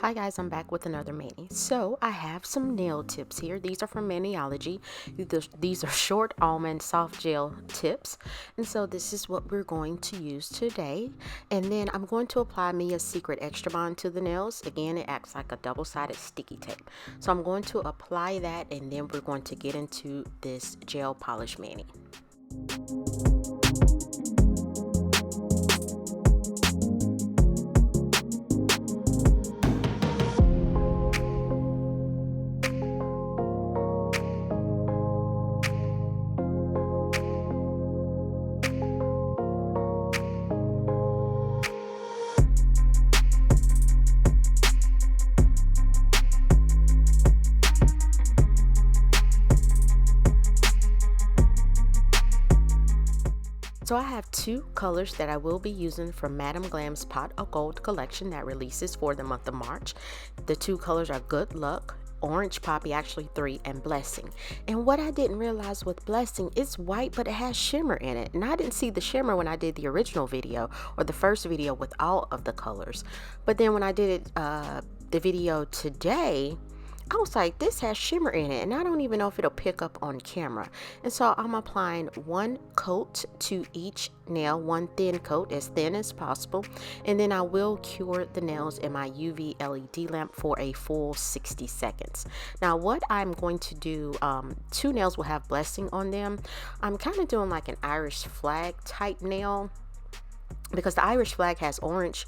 Hi guys, I'm back with another mani. So I have some nail tips here. These are from Maniology. These are short almond soft gel tips. And so this is what we're going to use today. And then I'm going to apply Mia's Secret Extra Bond to the nails. Again, it acts like a double-sided sticky tape. So I'm going to apply that and then we're going to get into this gel polish mani. So I have two colors that I will be using from Madam Glam's Pot of Gold collection that releases for the month of March. The two colors are Good Luck, Orange Poppy, actually three, and Blessing. And what I didn't realize with Blessing, it's white but it has shimmer in it, and I didn't see the shimmer when I did the original video or the first video with all of the colors. But then when I did it the video today, I was like, this has shimmer in it, and I don't even know if it'll pick up on camera. And so I'm applying one coat to each nail, one thin coat, as thin as possible, and then I will cure the nails in my UV LED lamp for a full 60 seconds. Now what I'm going to do, two nails will have Blessing on them. I'm kind of doing like an Irish flag type nail, because the Irish flag has orange,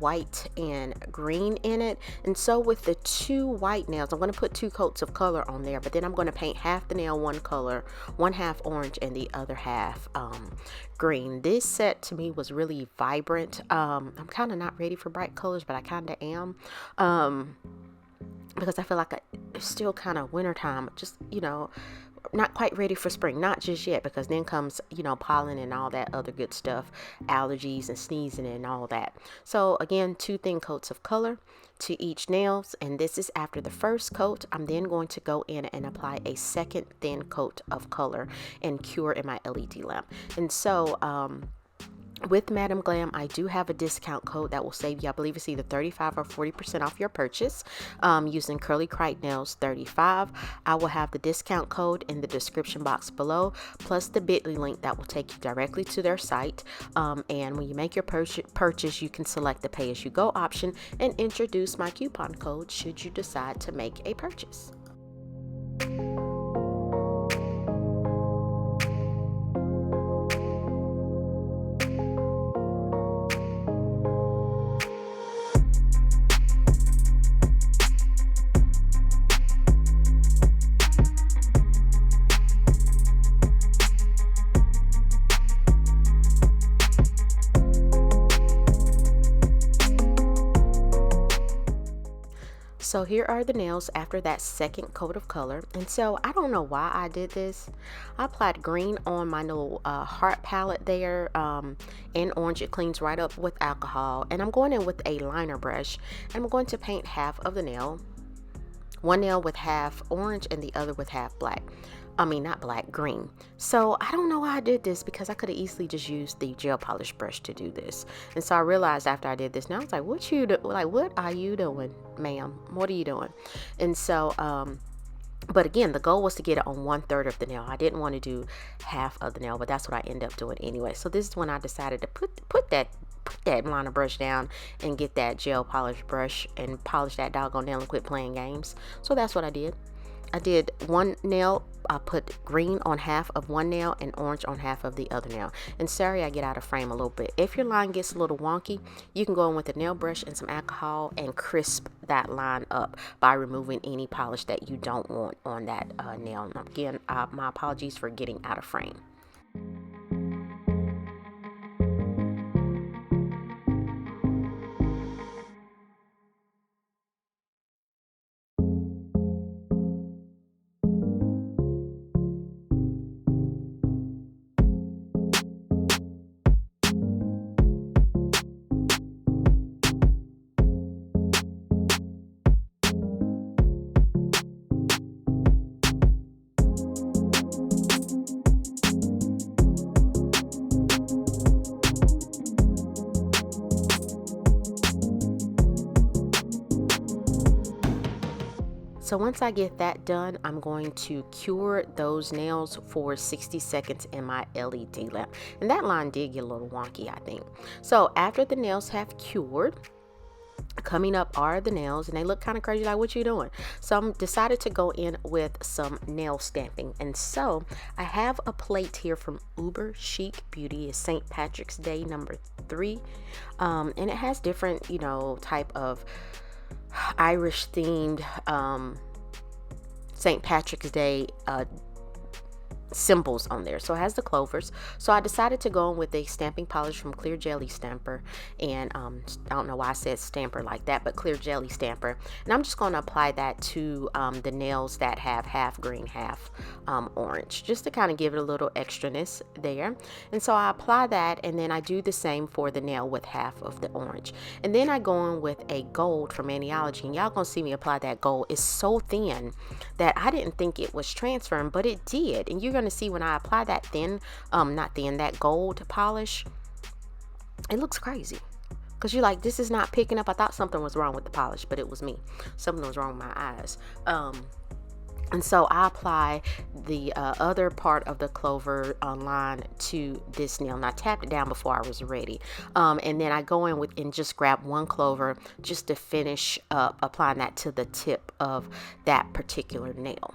white, and green in it. And so with the two white nails, I'm going to put two coats of color on there, but then I'm going to paint half the nail one color, one half orange and the other half green. This set to me was really vibrant. I'm kind of not ready for bright colors, but I kind of am, because I feel like it's still kind of wintertime, just, you know, not quite ready for spring, not just yet, because then comes, you know, pollen and all that other good stuff, allergies and sneezing and all that. So again, two thin coats of color to each nails, and this is after the first coat. I'm then going to go in and apply a second thin coat of color and cure in my LED lamp. And so with Madam Glam, I do have a discount code that will save you, I believe it's either 35 or 40% off your purchase, using Curly Crite Nails 35. I will have the discount code in the description box below, plus the bit.ly link that will take you directly to their site. And when you make your purchase, you can select the pay-as-you-go option and introduce my coupon code should you decide to make a purchase. So here are the nails after that second coat of color. And so I don't know why I did this. I applied green on my little heart palette there, and orange. It cleans right up with alcohol. And I'm going in with a liner brush. And I'm going to paint half of the nail. One nail with half orange and the other with half black. I mean, not black, green. So I don't know why I did this, because I could have easily just used the gel polish brush to do this. And so I realized after I did this, now I was like, what are you doing, ma'am? What are you doing? And so, but again, the goal was to get it on 1/3 of the nail. I didn't want to do half of the nail, but that's what I ended up doing anyway. So this is when I decided to put that liner brush down and get that gel polish brush and polish that doggone nail and quit playing games. So that's what I did. I did one nail, I put green on half of one nail and orange on half of the other nail. And sorry I get out of frame a little bit. If your line gets a little wonky, you can go in with a nail brush and some alcohol and crisp that line up by removing any polish that you don't want on that nail. And again, my apologies for getting out of frame. So once I get that done, I'm going to cure those nails for 60 seconds in my LED lamp. And that line did get a little wonky, I think. So after the nails have cured, coming up are the nails, and they look kind of crazy, like, what you doing? So I'm decided to go in with some nail stamping. And so I have a plate here from Uber Chic Beauty. It's St. Patrick's Day #3, and it has different, you know, type of Irish themed St. Patrick's Day symbols on there. So it has the clovers. So I decided to go in with a stamping polish from Clear Jelly Stamper, and I don't know why I said stamper like that, but Clear Jelly Stamper. And I'm just going to apply that to the nails that have half green, half orange, just to kind of give it a little extraness there. And so I apply that, and then I do the same for the nail with half of the orange. And then I go in with a gold from Maniology, and y'all gonna see me apply that gold. It's so thin that I didn't think it was transferring, but it did. And you're gonna see when I apply that that gold polish, it looks crazy, because you're like, this is not picking up. I thought something was wrong with the polish, but it was me. Something was wrong with my eyes. And so I apply the other part of the clover line to this nail, and I tapped it down before I was ready. And then I go in with and just grab one clover just to finish up applying that to the tip of that particular nail.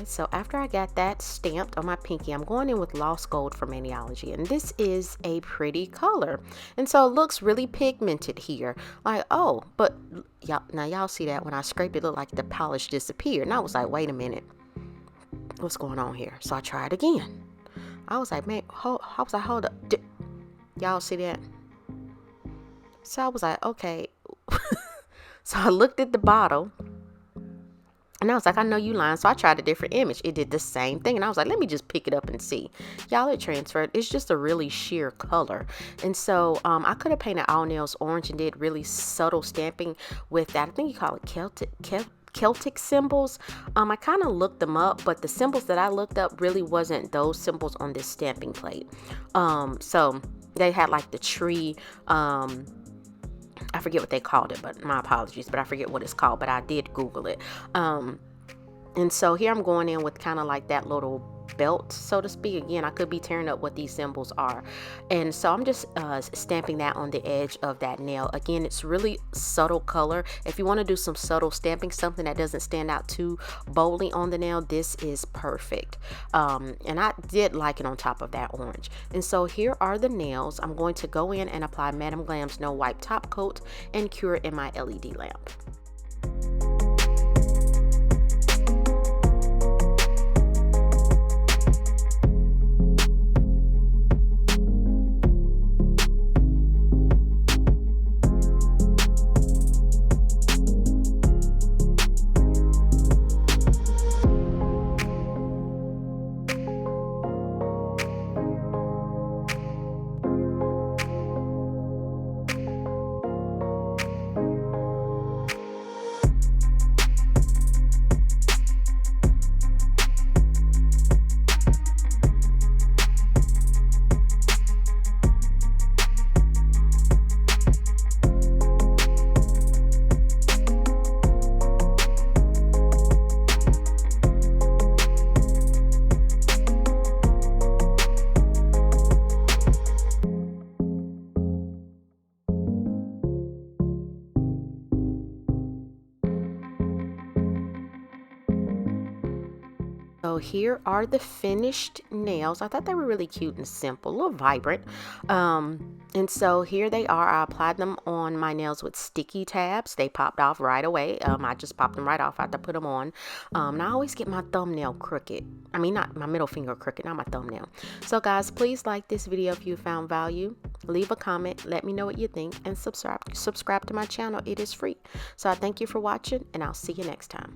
So after I got that stamped on my pinky, I'm going in with Lost Gold from Maniology, and this is a pretty color, and so it looks really pigmented here, like, oh, but y'all see that when I scraped it, looked like the polish disappeared, and I was like, wait a minute, what's going on here? So I tried again. I was like, man, hold up, y'all see that? So I was like, okay. So I looked at the bottle, and I was like, I know you lying. So I tried a different image. It did the same thing. And I was like, let me just pick it up and see. Y'all, it transferred. It's just a really sheer color. And so I could have painted all nails orange and did really subtle stamping with that. I think you call it Celtic symbols. I kind of looked them up, but the symbols that I looked up really wasn't those symbols on this stamping plate. So they had like the tree, I forget what they called it, but my apologies, but I forget what it's called, but I did Google it. And so here I'm going in with kind of like that little belt, so to speak. Again, I could be tearing up what these symbols are. And so I'm just stamping that on the edge of that nail. Again, it's really subtle color. If you want to do some subtle stamping, something that doesn't stand out too boldly on the nail, this is perfect. And I did like it on top of that orange. And so here are the nails. I'm going to go in and apply Madam Glam's No Wipe Top Coat and cure it in my LED lamp. So here are the finished nails. I thought they were really cute and simple, a little vibrant. And so here they are. I applied them on my nails with sticky tabs. They popped off right away. I just popped them right off after I put them on. And I always get my thumbnail crooked. I mean, not my middle finger crooked, not my thumbnail. So guys, please like this video if you found value. Leave a comment. Let me know what you think. And subscribe to my channel. It is free. So I thank you for watching, and I'll see you next time.